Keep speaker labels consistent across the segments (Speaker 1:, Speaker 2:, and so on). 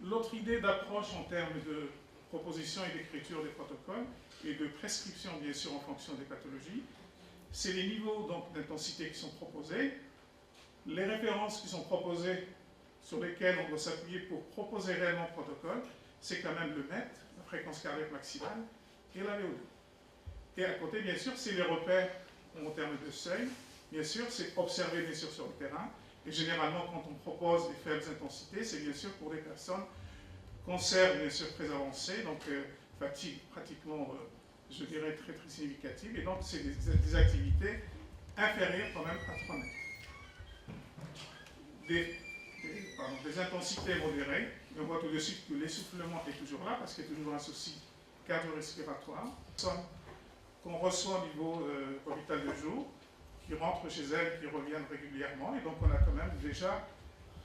Speaker 1: L'autre idée d'approche en termes de proposition et d'écriture des protocoles et de prescription, bien sûr, en fonction des pathologies, c'est les niveaux d'intensité qui sont proposés, les références qui sont proposées sur lesquelles on doit s'appuyer pour proposer réellement le protocole, c'est quand même le MET, la fréquence cardiaque maximale, et la VO2. Et à côté, bien sûr, c'est les repères en termes de seuil. Bien sûr, c'est observer, bien sûr, sur le terrain. Et généralement, quand on propose des faibles intensités, c'est bien sûr pour des personnes cancer, bien sûr, très avancé, donc fatigue pratiquement, je dirais, très, très significative. Et donc, c'est des activités inférieures quand même à 3 mètres. Des intensités modérées. Et on voit tout de suite que l'essoufflement est toujours là, parce qu'il y a toujours un souci cardio-respiratoire. Qu'on reçoit au niveau hôpital de jour, qui rentrent chez elles, qui reviennent régulièrement. Et donc, on a quand même déjà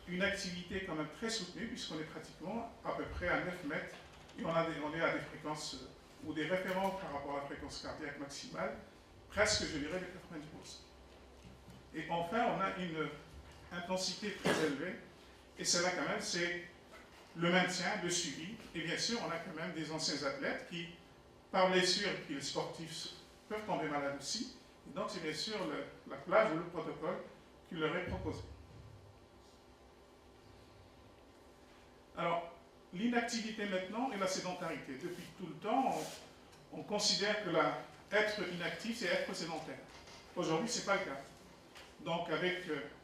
Speaker 1: une activité quand même très soutenue, puisqu'on est pratiquement à peu près à 9 mètres, et on est à des fréquences ou des références par rapport à la fréquence cardiaque maximale, presque, je dirais, de 90%. Et enfin, on a une intensité très élevée, et celle-là quand même, c'est le maintien, le suivi, et bien sûr, on a quand même des anciens athlètes qui, par blessure, puis les sportifs peuvent tomber malades aussi, et donc c'est bien sûr la plage ou le protocole qui leur est proposé. Alors, l'inactivité maintenant et la sédentarité. Depuis tout le temps, on considère que être inactif, c'est être sédentaire. Aujourd'hui, ce n'est pas le cas. Donc, avec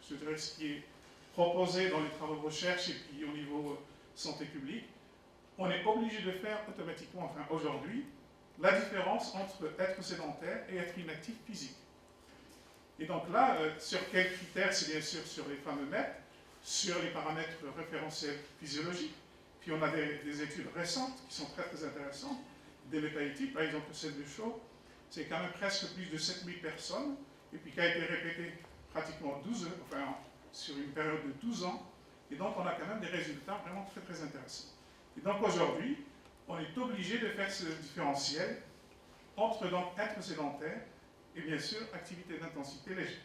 Speaker 1: je dirais, ce qui est proposé dans les travaux de recherche et puis au niveau santé publique, on est obligé de faire automatiquement, enfin aujourd'hui, la différence entre être sédentaire et être inactif physique. Et donc là, sur quels critères? C'est bien sûr sur les fameux mètres, sur les paramètres référentiels physiologiques. Puis on a des études récentes qui sont très, très intéressantes, des métaétudes, par exemple celle de Shaw, c'est quand même presque plus de 7000 personnes, et puis qui a été répétée pratiquement 12 ans, enfin sur une période de 12 ans, et donc on a quand même des résultats vraiment très, très intéressants. Et donc aujourd'hui, on est obligé de faire ce différentiel entre donc être sédentaire et bien sûr activité d'intensité légère.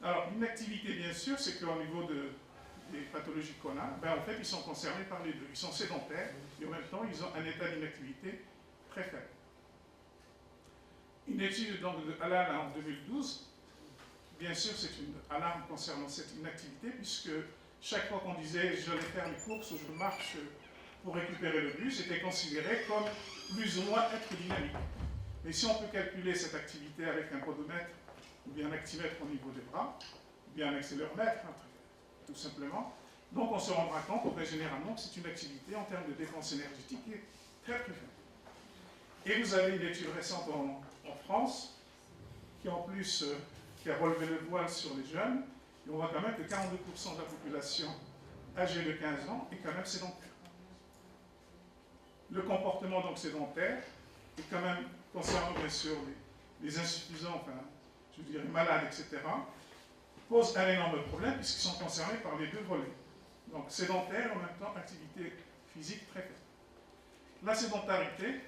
Speaker 1: Alors, une activité, bien sûr, c'est qu'au niveau des pathologies qu'on a, ben, en fait, ils sont concernés par les deux. Ils sont sédentaires et en même temps, ils ont un état d'inactivité très faible. Une étude donc, de Alan en 2012, bien sûr, c'est une alarme concernant cette inactivité, puisque chaque fois qu'on disait je vais faire les courses ou je marche pour récupérer le bus, c'était considéré comme plus ou moins être dynamique. Mais si on peut calculer cette activité avec un podomètre ou bien un actimètre au niveau des bras, ou bien un accéléromètre, tout simplement, donc on se rendra compte très généralement que c'est une activité en termes de dépense énergétique qui est très très faible. Et vous avez une étude récente en France qui en plus qui a relevé le voile sur les jeunes, et on voit quand même que 42% de la population âgée de 15 ans est quand même sédentaire. Le comportement donc sédentaire est quand même, concernant bien sûr les insuffisants, enfin, je dirais malades, etc., pose un énorme problème puisqu'ils sont concernés par les deux volets. Donc sédentaire et en même temps activité physique très faible. La sédentarité,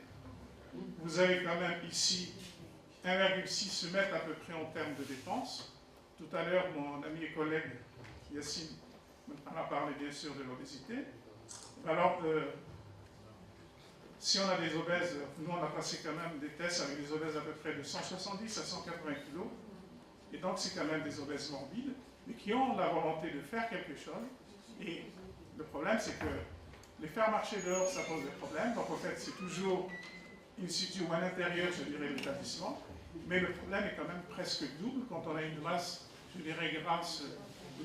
Speaker 1: vous avez quand même ici 1,6 mètres à peu près en termes de dépenses. Tout à l'heure, mon ami et collègue Yassine en a parlé bien sûr de l'obésité. Alors, si on a des obèses, nous on a passé quand même des tests avec des obèses à peu près de 170 à 180 kg, et donc c'est quand même des obèses morbides, mais qui ont la volonté de faire quelque chose. Et le problème, c'est que les faire marcher dehors, ça pose des problèmes. Donc en fait, c'est toujours in situ ou à l'intérieur, je dirais, de l'établissement. Mais le problème est quand même presque double quand on a une masse, je dirais, grasse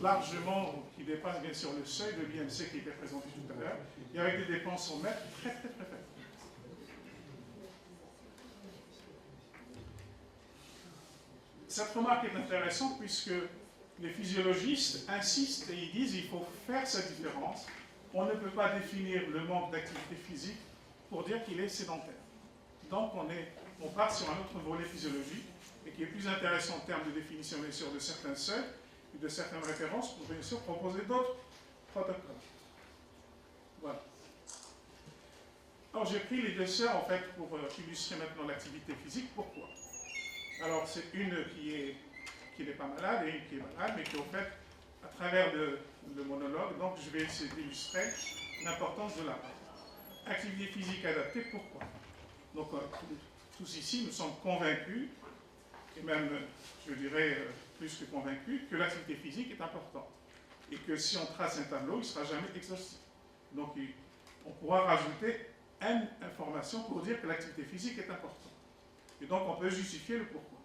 Speaker 1: largement, qui dépasse bien sûr le seuil de l'IMC qui était présenté tout à l'heure, et avec des dépenses en mètres très très très faibles. Cette remarque est intéressante puisque les physiologistes insistent et ils disent qu'il faut faire cette différence. On ne peut pas définir le manque d'activité physique pour dire qu'il est sédentaire. Donc on part sur un autre volet physiologique et qui est plus intéressant en termes de définition bien sûr de certains seuils et de certaines références pour bien sûr proposer d'autres protocoles. Voilà. Alors j'ai pris les deux sœurs en fait pour illustrer maintenant l'activité physique. Pourquoi? Alors c'est une qui n'est pas malade et une qui est malade, mais qui en fait, à travers le monologue, donc je vais essayer d'illustrer l'importance de la activité physique adaptée. Pourquoi? Donc tous ici nous sommes convaincus, et même je dirais plus que convaincus, que l'activité physique est importante. Et que si on trace un tableau, il ne sera jamais exhaustif. Donc on pourra rajouter une information pour dire que l'activité physique est importante. Et donc on peut justifier le pourquoi.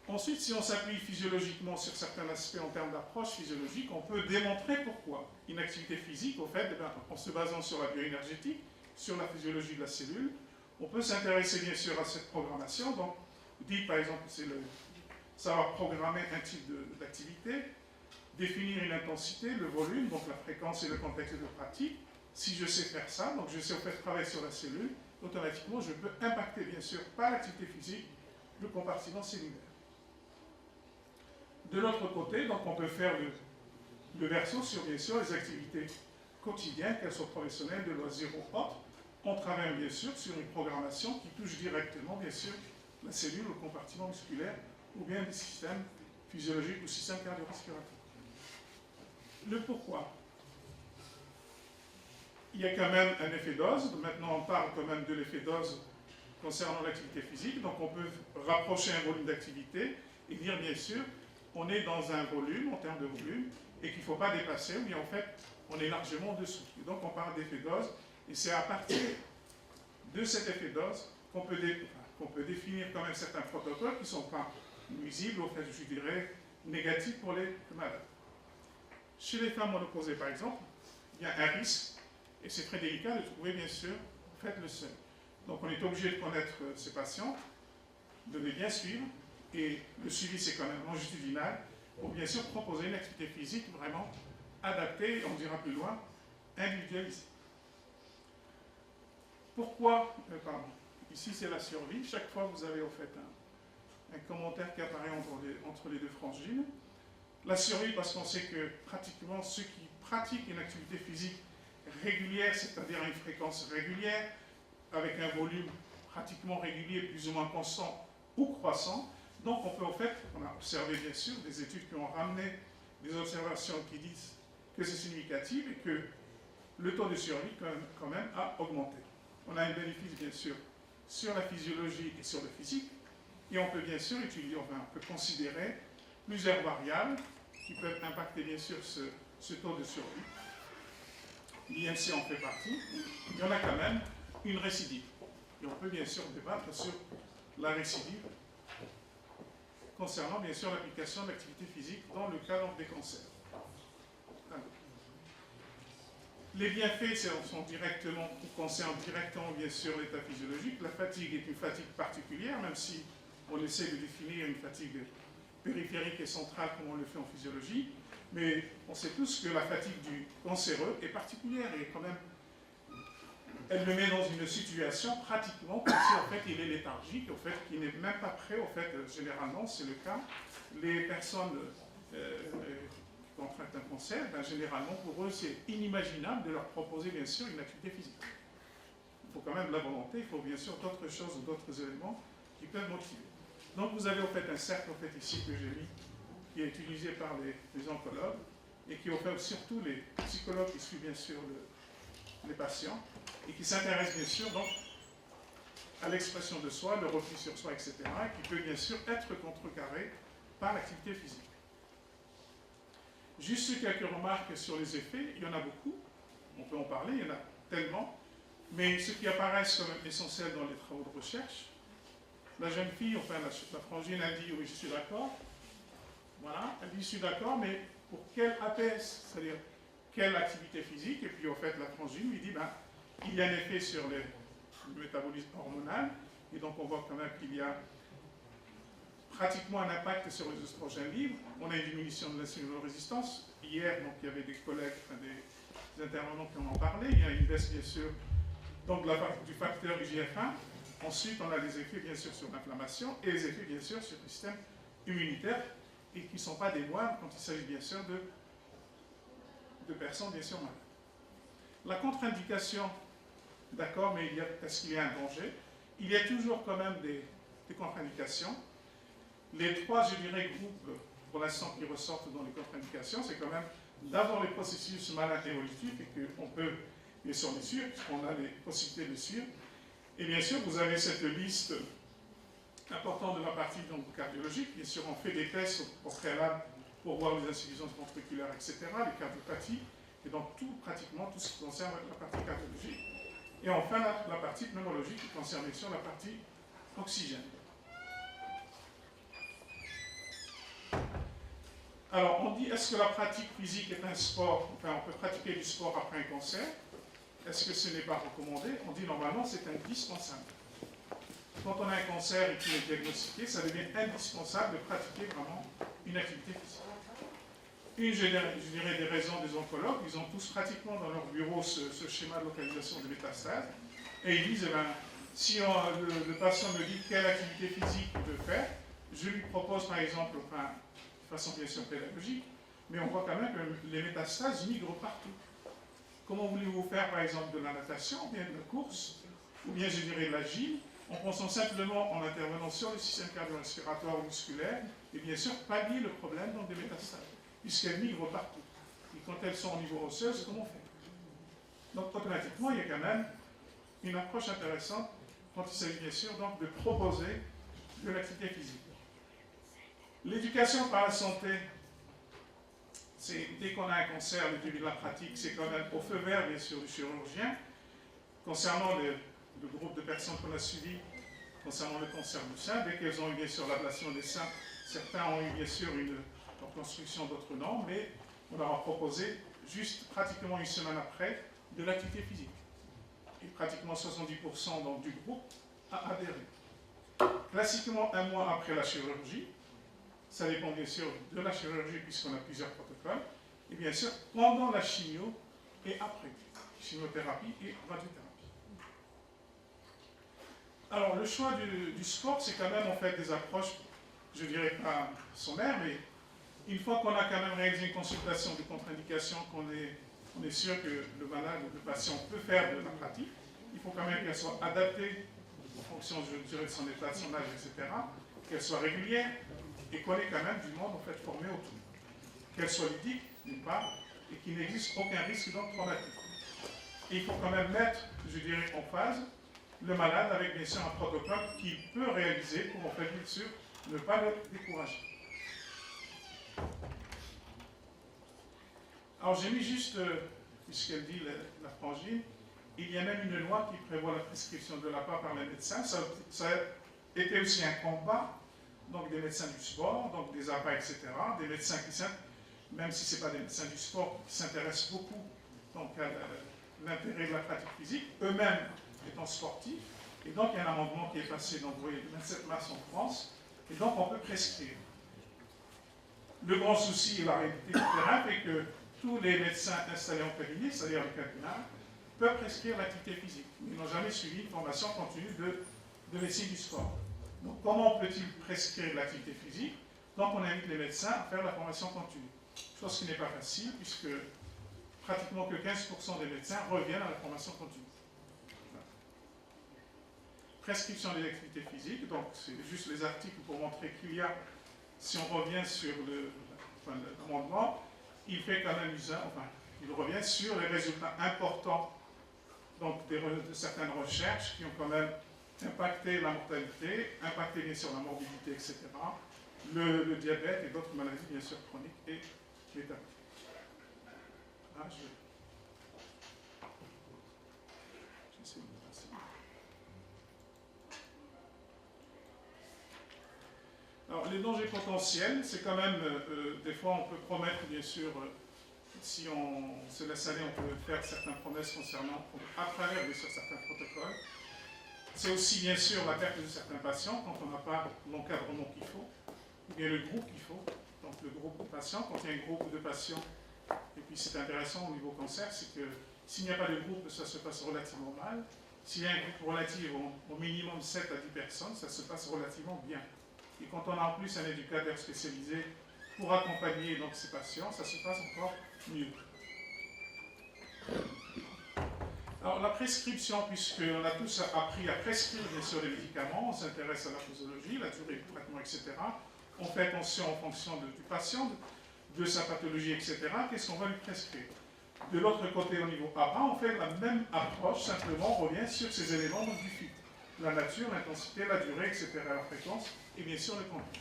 Speaker 1: Ensuite, si on s'appuie physiologiquement sur certains aspects en termes d'approche physiologique, on peut démontrer pourquoi une activité physique, au fait, en se basant sur la bioénergétique, sur la physiologie de la cellule, on peut s'intéresser bien sûr à cette programmation. Donc, dit par exemple, c'est le savoir programmer un type d'activité, définir une intensité, le volume, donc la fréquence et le contexte de pratique. Si je sais faire ça, donc je sais au fait travailler sur la cellule, automatiquement je peux impacter bien sûr par l'activité physique le compartiment cellulaire. De l'autre côté, donc on peut faire le verso sur bien sûr les activités quotidiennes, qu'elles soient professionnelles, de loisirs ou autres. On travaille bien sûr sur une programmation qui touche directement bien sûr la cellule, le compartiment musculaire ou bien des systèmes physiologiques ou systèmes cardio-respiratoires. Le pourquoi? Il y a quand même un effet dose. Maintenant, on parle quand même de l'effet dose concernant l'activité physique. Donc, on peut rapprocher un volume d'activité et dire, bien sûr, on est dans un volume, en termes de volume, et qu'il ne faut pas dépasser, mais en fait, on est largement en dessous. Et donc, on parle d'effet dose, et c'est à partir de cet effet dose qu'on peut définir quand même certains protocoles qui ne sont pas nuisibles, au fait, je dirais, négatifs pour les malades. Chez les femmes monopausées, par exemple, il y a un risque, et c'est très délicat de trouver, bien sûr, en fait, le seuil. Donc, on est obligé de connaître ces patients, de les bien suivre, et le suivi, c'est quand même longitudinal, pour bien sûr proposer une activité physique vraiment adaptée, on dira plus loin, individualisée. Pourquoi, ici c'est la survie, chaque fois vous avez au fait un commentaire qui apparaît entre les deux frangines. La survie parce qu'on sait que pratiquement ceux qui pratiquent une activité physique régulière, c'est-à-dire à une fréquence régulière, avec un volume pratiquement régulier, plus ou moins constant ou croissant. Donc on peut en fait, on a observé bien sûr des études qui ont ramené des observations qui disent que c'est significatif et que le taux de survie quand même a augmenté. On a un bénéfice bien sûr sur la physiologie et sur le physique et on peut bien sûr étudier, enfin on peut considérer plusieurs variables qui peuvent impacter bien sûr ce taux de survie. L'IMC en fait partie. Il y en a quand même une récidive. Et on peut bien sûr débattre sur la récidive concernant bien sûr l'application de l'activité physique dans le cadre des cancers. Alors, les bienfaits concernent directement bien sûr l'état physiologique. La fatigue est une fatigue particulière, même si on essaie de définir une fatigue périphérique et centrale comme on le fait en physiologie. Mais on sait tous que la fatigue du cancéreux est particulière et quand même, elle le met dans une situation pratiquement comme si en fait il est léthargique, en fait, qu'il n'est même pas prêt, en fait, généralement, c'est le cas. Les personnes qui contractent un cancer, ben, généralement pour eux c'est inimaginable de leur proposer bien sûr une activité physique. Il faut quand même de la volonté, il faut bien sûr d'autres choses ou d'autres éléments qui peuvent motiver. Donc vous avez en fait un cercle en fait, ici que j'ai mis, qui est utilisé par les oncologues et qui fait surtout les psychologues qui suivent bien sûr les patients et qui s'intéressent bien sûr donc à l'expression de soi, le repli sur soi, etc. et qui peut bien sûr être contrecarré par l'activité physique. Juste quelques remarques sur les effets, il y en a beaucoup, on peut en parler, il y en a tellement. Mais ce qui apparaît comme essentiel dans les travaux de recherche, la jeune fille, enfin la frangine, a dit oui, je suis d'accord. Voilà, elle dit je suis d'accord, mais pour quel APS, c'est-à-dire quelle activité physique? Et puis en fait, la frangine lui dit ben, il y a un effet sur le métabolisme hormonal, et donc on voit quand même qu'il y a pratiquement un impact sur les oestrogènes libres. On a une diminution de l'insulinorésistance. Hier, donc, il y avait des collègues, enfin, des intervenants qui en ont parlé. Il y a une baisse, bien sûr, donc, du facteur IGF-1. Ensuite, on a les effets, bien sûr, sur l'inflammation et les effets, bien sûr, sur le système immunitaire et qui ne sont pas des moindres quand il s'agit, bien sûr, de personnes, bien sûr, malades. La contre-indication, d'accord, mais est-ce qu'il y a un danger? Il y a toujours quand même des contre-indications. Les trois, je dirais, groupes, pour l'instant, qui ressortent dans les contre-indications, c'est quand même d'abord les processus malins évolutifs et qu'on peut, bien sûr, les suivre, puisqu'on a les possibilités de les suivre. Et bien sûr, vous avez cette liste importante de la partie donc, cardiologique. Bien sûr, on fait des tests au préalable pour voir les insuffisances ventriculaires, etc., les cardiopathies, et donc pratiquement tout ce qui concerne la partie cardiologique. Et enfin, la partie pneumologique qui concerne bien sûr la partie oxygène. Alors, on dit, est-ce que la pratique physique est un sport? Enfin, on peut pratiquer du sport après un cancer. Est-ce que ce n'est pas recommandé? On dit, normalement, c'est indispensable. Quand on a un cancer et qu'il est diagnostiqué, ça devient indispensable de pratiquer vraiment une activité physique. Une, je dirais, des raisons des oncologues, ils ont tous pratiquement dans leur bureau ce schéma de localisation de métastases. Et ils disent, eh ben, si le patient me dit quelle activité physique il veut faire, je lui propose, par exemple, enfin, de façon bien sûr pédagogique, mais on voit quand même que les métastases migrent partout. Comment voulez-vous faire, par exemple, de la natation, ou bien de la course, ou bien, je dirais, de la gym, en pensant simplement en intervenant sur le système cardio-respiratoire ou musculaire, et bien sûr, pallier le problème donc, des métastases, puisqu'elles migrent partout. Et quand elles sont au niveau osseux, comment on fait? Donc, automatiquement, il y a quand même une approche intéressante quand il s'agit, bien sûr, donc, de proposer de l'activité physique. L'éducation par la santé, c'est dès qu'on a un cancer, le début de la pratique, c'est quand même au feu vert, bien sûr, du chirurgien. Concernant le groupe de personnes qu'on a suivi, concernant le cancer du sein, dès qu'elles ont eu, bien sûr, l'ablation des seins, certains ont eu, bien sûr, une reconstruction, d'autres non, mais on leur a proposé, juste pratiquement une semaine après, de l'activité physique. Et pratiquement 70% donc, du groupe a adhéré. Classiquement, un mois après la chirurgie, ça dépend bien sûr de la chirurgie puisqu'on a plusieurs protocoles, et bien sûr pendant la chimio et après, chimiothérapie et radiothérapie. Alors le choix du sport, c'est quand même en fait des approches, je dirais pas sommaires, mais une fois qu'on a quand même réalisé une consultation de contre-indication, qu'on est sûr que le malade ou le patient peut faire de la pratique, il faut quand même qu'elle soit adaptée en fonction, je dirais, de son état, de son âge, etc., qu'elle soit régulière, et qu'on ait quand même du monde en fait formé autour. Qu'elle soit ludique, d'une part, et qu'il n'existe aucun risque donc traumatique. Et il faut quand même mettre, je dirais, en phase le malade avec bien sûr un protocole qu'il peut réaliser pour en fait bien sûr ne pas le décourager. Alors j'ai mis juste, puisqu'elle dit la frangine, il y a même une loi qui prévoit la prescription de la part par les médecins. Ça a été aussi un combat donc des médecins du sport, donc des APA, etc., des médecins qui, même si ce n'est pas des médecins du sport, qui s'intéressent beaucoup donc, à l'intérêt de la pratique physique, eux-mêmes étant sportifs. Et donc, il y a un amendement qui est passé donc, vous voyez, le 27 mars en France, et donc on peut prescrire. Le grand souci et la réalité du terrain fait que tous les médecins installés en cabinet, c'est-à-dire les cabinets, peuvent prescrire l'activité physique. Ils n'ont jamais suivi une formation continue de médecine du sport. Donc, comment peut-il prescrire l'activité physique? Donc, on invite les médecins à faire la formation continue. Chose qui n'est pas facile, puisque pratiquement que 15% des médecins reviennent à la formation continue. Voilà. Prescription des activités physiques, donc c'est juste les articles pour montrer qu'il y a, si on revient sur l'amendement, il fait quand même usage, enfin, il revient sur les résultats importants donc, de certaines recherches qui ont quand même impacter la mortalité, impacter bien sûr la morbidité, etc., le diabète et d'autres maladies bien sûr chroniques et métaboliques. Ah, j'essaie de Alors, les dangers potentiels, c'est quand même, des fois, on peut promettre, bien sûr, si on se laisse aller, on peut faire certaines promesses concernant, à travers, bien sûr, certains protocoles. C'est aussi, bien sûr, la perte de certains patients quand on n'a pas l'encadrement qu'il faut, ou bien le groupe qu'il faut. Donc, le groupe de patients, quand il y a un groupe de patients, et puis c'est intéressant au niveau cancer, c'est que s'il n'y a pas de groupe, ça se passe relativement mal. S'il y a un groupe relatif, au minimum 7 à 10 personnes, ça se passe relativement bien. Et quand on a en plus un éducateur spécialisé pour accompagner donc, ces patients, ça se passe encore mieux. Alors la prescription, puisqu'on a tous appris à prescrire bien sûr les médicaments, on s'intéresse à la posologie, la durée du traitement, etc. On fait attention en fonction du patient, de sa pathologie, etc. Qu'est-ce qu'on va lui prescrire? De l'autre côté, au niveau ABA, on fait la même approche, simplement on revient sur ces éléments donc, du FIT. La nature, l'intensité, la durée, etc., la fréquence, et bien sûr le contenu.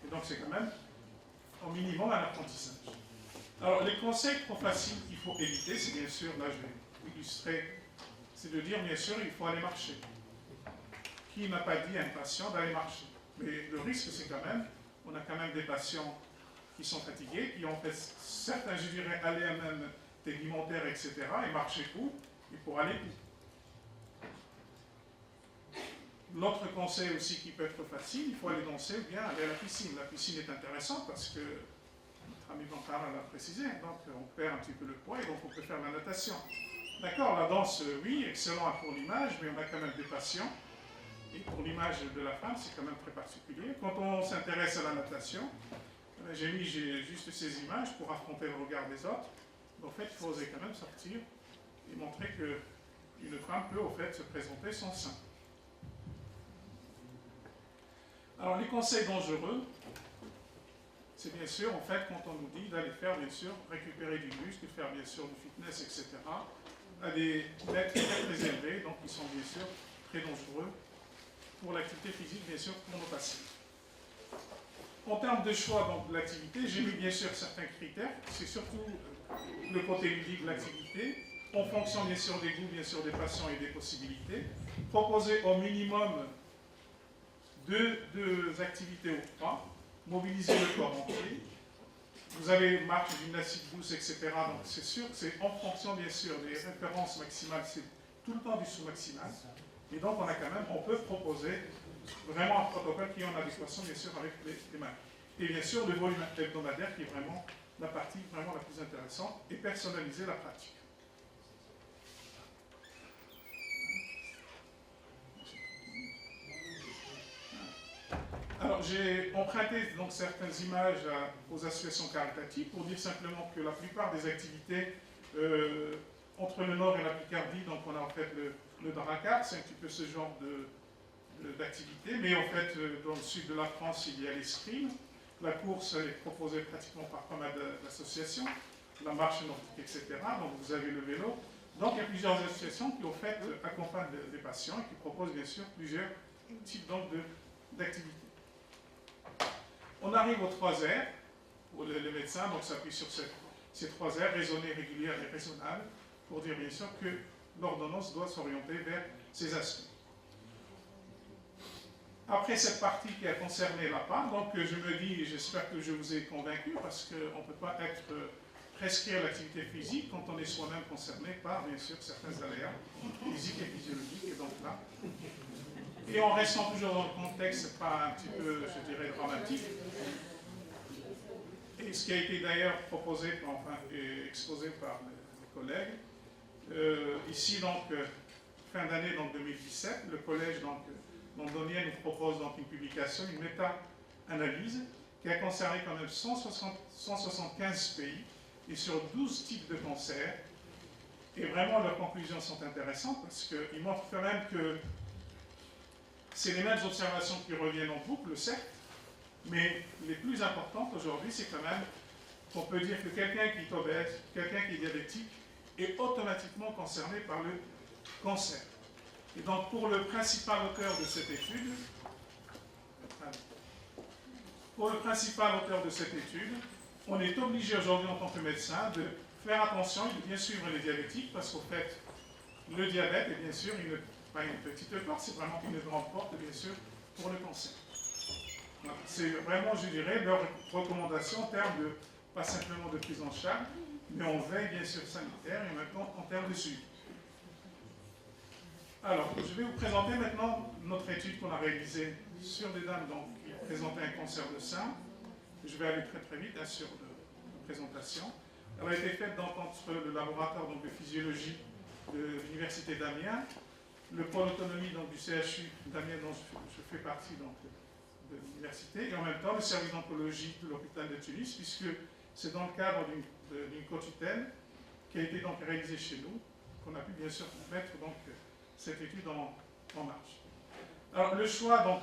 Speaker 1: Et donc c'est quand même au minimum un apprentissage. Alors les conseils trop faciles qu'il faut éviter, c'est bien sûr, là je vais illustrer, c'est de dire bien sûr il faut aller marcher. Qui n'a pas dit à un patient d'aller marcher? Mais le risque c'est quand même, on a quand même des patients qui sont fatigués, qui ont fait certains, je dirais, aller à même alimentaire, etc., et marcher où? Et pour aller où? L'autre conseil aussi qui peut être facile, il faut aller danser ou bien aller à la piscine. La piscine est intéressante parce que notre ami Bancara l'a précisé, donc on perd un petit peu le poids et donc on peut faire la natation. D'accord, la danse, oui, excellent pour l'image, mais on a quand même des patients. Et pour l'image de la femme, c'est quand même très particulier. Quand on s'intéresse à la natation, j'ai mis juste ces images pour affronter le regard des autres. En fait, il faut oser quand même sortir et montrer qu'une femme peut au fait se présenter sans sein. Alors les conseils dangereux, c'est bien sûr en fait quand on nous dit d'aller faire bien sûr récupérer du muscle, faire bien sûr du fitness, etc. à des mètres très élevés, donc qui sont bien sûr très dangereux pour l'activité physique, bien sûr pour nos patients. En termes de choix donc, de l'activité, j'ai mis bien sûr certains critères, c'est surtout le côté ludique de l'activité, en fonction bien sûr des goûts, bien sûr des patients et des possibilités, proposer au minimum deux activités ou trois, mobiliser le corps entier. Vous avez marche, gymnastique douce, etc. Donc c'est sûr, c'est en fonction bien sûr des références maximales, c'est tout le temps du sous-maximal. Et donc on peut proposer vraiment un protocole qui est en adéquation bien sûr avec les mains. Et bien sûr le volume hebdomadaire qui est vraiment la partie vraiment la plus intéressante et personnaliser la pratique. Alors, j'ai emprunté donc certaines images aux associations caritatives pour dire simplement que la plupart des activités entre le Nord et la Picardie, donc on a en fait le Dracar, c'est un petit peu ce genre d'activité, mais en fait dans le sud de la France, il y a l'escrime. La course est proposée pratiquement par pas mal d'associations, la marche nordique, etc. Donc vous avez le vélo. Donc il y a plusieurs associations qui en fait accompagnent les patients et qui proposent bien sûr plusieurs types d'activités. On arrive aux 3 R, où les médecins s'appuient sur ces 3 R, raisonnée, régulière et raisonnable, pour dire bien sûr que l'ordonnance doit s'orienter vers ces aspects. Après cette partie qui a concerné l'APA, donc je me dis, j'espère que je vous ai convaincu, parce qu'on ne peut pas prescrire l'activité physique quand on est soi-même concerné par, bien sûr, certains aléas physiques et physiologiques, et donc là. Et en restant toujours dans le contexte, pas un petit peu, je dirais, dramatique. Et ce qui a été d'ailleurs proposé, enfin, et exposé par les collègues. Ici, donc, fin d'année, donc 2017, le collège londonien nous propose donc une publication, une méta-analyse, qui a concerné quand même 175 pays et sur 12 types de cancers. Et vraiment, leurs conclusions sont intéressantes parce qu'ils montrent quand même que c'est les mêmes observations qui reviennent en boucle, certes, mais les plus importantes aujourd'hui, c'est quand même qu'on peut dire que quelqu'un qui est obèse, quelqu'un qui est diabétique, est automatiquement concerné par le cancer. Et donc, pour le principal auteur de cette étude, on est obligé aujourd'hui en tant que médecin de faire attention et de bien suivre les diabétiques, parce qu'au fait, le diabète est bien sûr pas une petite porte, c'est vraiment une grande porte, bien sûr, pour le cancer. Voilà. C'est vraiment, je dirais, leur recommandation en termes de, pas simplement de prise en charge, mais on veille bien sûr sanitaire et maintenant en termes de suivi. Alors, je vais vous présenter maintenant notre étude qu'on a réalisée sur des dames donc, qui présentaient un cancer de sein. Je vais aller très vite hein, sur la présentation. Elle a été faite donc, entre le laboratoire donc, de physiologie de l'Université d'Amiens, le pôle autonomie donc, du CHU d'Amiens dont je fais partie donc, de l'université, et en même temps le service d'oncologie de l'hôpital de Tunis, puisque c'est dans le cadre d'une co-tutelle qui a été donc réalisée chez nous, qu'on a pu bien sûr mettre donc, cette étude en marche. Alors le choix donc,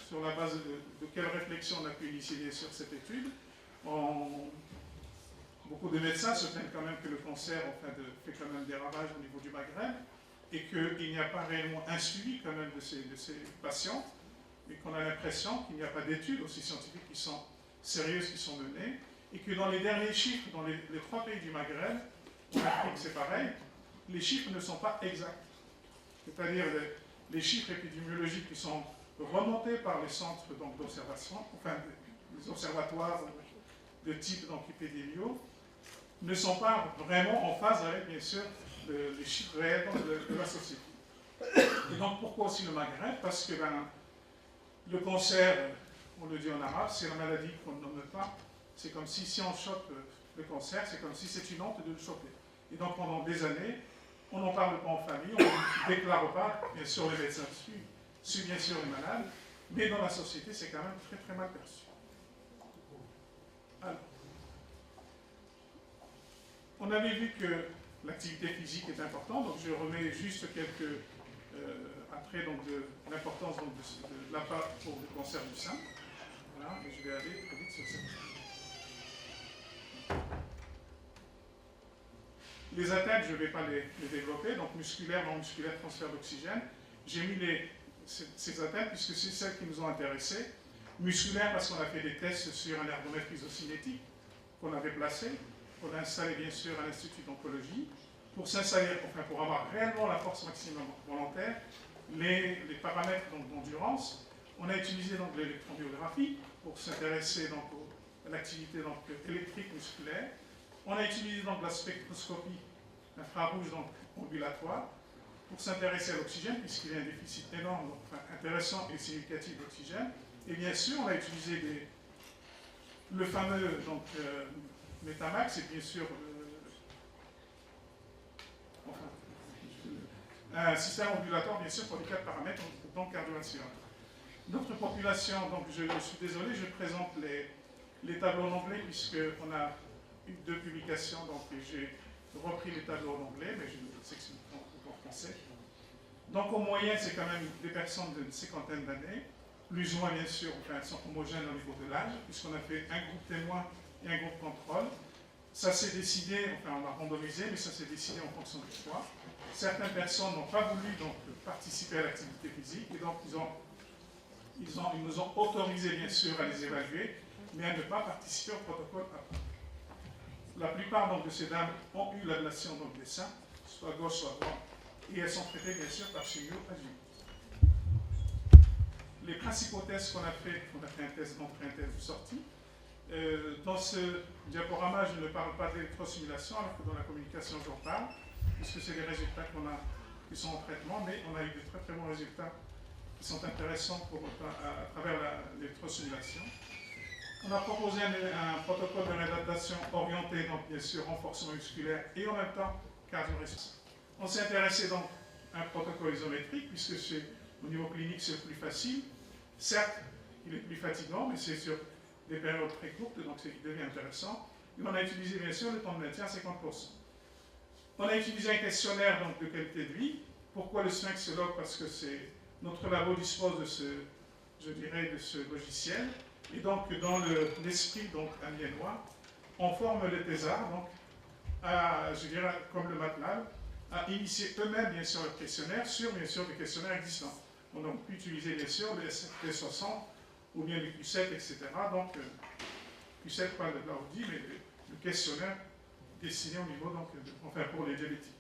Speaker 1: sur la base de quelle réflexion on a pu initier sur cette étude, beaucoup de médecins se plaignent quand même que le cancer fait quand même des ravages au niveau du Maghreb et qu'il n'y a pas réellement un suivi quand même de ces patients et qu'on a l'impression qu'il n'y a pas d'études aussi scientifiques qui sont sérieuses qui sont menées et que dans les derniers chiffres, dans les 3 pays du Maghreb, en Afrique c'est pareil, les chiffres ne sont pas exacts. C'est-à-dire les chiffres épidémiologiques qui sont remontés par les centres d'observation, enfin les observatoires de type épidémiaux, ne sont pas vraiment en phase avec, bien sûr, les chiffres réels de la société. Et donc, pourquoi aussi le Maghreb? Parce que le cancer, on le dit en arabe, c'est la maladie qu'on ne nomme pas. C'est comme si on chope le cancer, c'est comme si c'est une honte de le choper. Et donc, pendant des années, on n'en parle pas en famille, on ne déclare pas, bien sûr, les médecins suivent bien sûr les malades, mais dans la société, c'est quand même très mal perçu. Alors, on avait vu que l'activité physique est importante, donc je remets juste quelques attraits de l'importance de l'impact pour le cancer du sein. Voilà, et je vais aller très vite sur cette. Les atteintes, je ne vais pas les développer, donc musculaire, non musculaire, transfert d'oxygène. J'ai mis ces atteintes puisque c'est celles qui nous ont intéressés. Musculaire parce qu'on a fait des tests sur un ergomètre isocinétique qu'on avait placé, qu'on a installé bien sûr à l'Institut d'oncologie, pour s'installer, pour avoir réellement la force maximum volontaire, les paramètres d'endurance. On a utilisé donc l'électrobiographie pour s'intéresser à l'activité électrique musculaire. On a utilisé donc la spectroscopie infrarouge ambulatoire pour s'intéresser à l'oxygène, puisqu'il y a un déficit énorme, intéressant et significatif d'oxygène. Et bien sûr, on a utilisé le fameux Metamax et bien sûr un système ambulatoire, bien sûr, pour les 4 paramètres, donc cardiovasculaire. Notre population, donc je suis désolé, je présente les tableaux en anglais, puisqu'on a eu 2 publications, donc j'ai repris les tableaux en anglais, mais je sais que c'est en français. Donc en moyenne, c'est quand même des personnes d'une 50aine d'années, plus ou moins bien sûr, sont homogènes au niveau de l'âge, puisqu'on a fait un groupe témoin et un groupe contrôle. Ça s'est décidé, on a randomisé, mais ça s'est décidé en fonction du choix. Certaines personnes n'ont pas voulu participer à l'activité physique, et donc ils nous ont autorisé bien sûr à les évaluer, mais à ne pas participer au protocole après. La plupart de ces dames ont eu l'ablation des seins, soit gauche, soit droite, et elles sont traitées bien sûr par chimio-adjuvant. Les principaux tests qu'on a fait un test d'entrée, un test de sortie. Dans ce diaporama, je ne parle pas d'électrosimulation, alors que dans la communication, j'en parle, puisque c'est les résultats qui sont en traitement, mais on a eu de très bons résultats qui sont intéressants à travers l'électrosimulation. On a proposé un protocole de réadaptation orienté, donc bien sûr renforcement musculaire et en même temps cardio-respiratoire. On s'est intéressé donc à un protocole isométrique, puisque au niveau clinique c'est le plus facile. Certes, il est plus fatigant, mais c'est sur des périodes très courtes, donc c'est qui devient intéressant. Et on a utilisé bien sûr le temps de maintien à 50%. On a utilisé un questionnaire donc, de qualité de vie. Pourquoi le sphinxologue? Parce que notre labo dispose de ce logiciel. Et donc, dans l'esprit amiénois, on forme les thésards, donc, comme le MATLAB, à initier eux-mêmes, bien sûr, le questionnaire sur, bien sûr, des questionnaires existants. On a pu utiliser, bien sûr, les ST60 ou bien les Q7, etc. Donc, Q7, pas l'ordi, mais le questionnaire destiné au niveau, pour les diabétiques.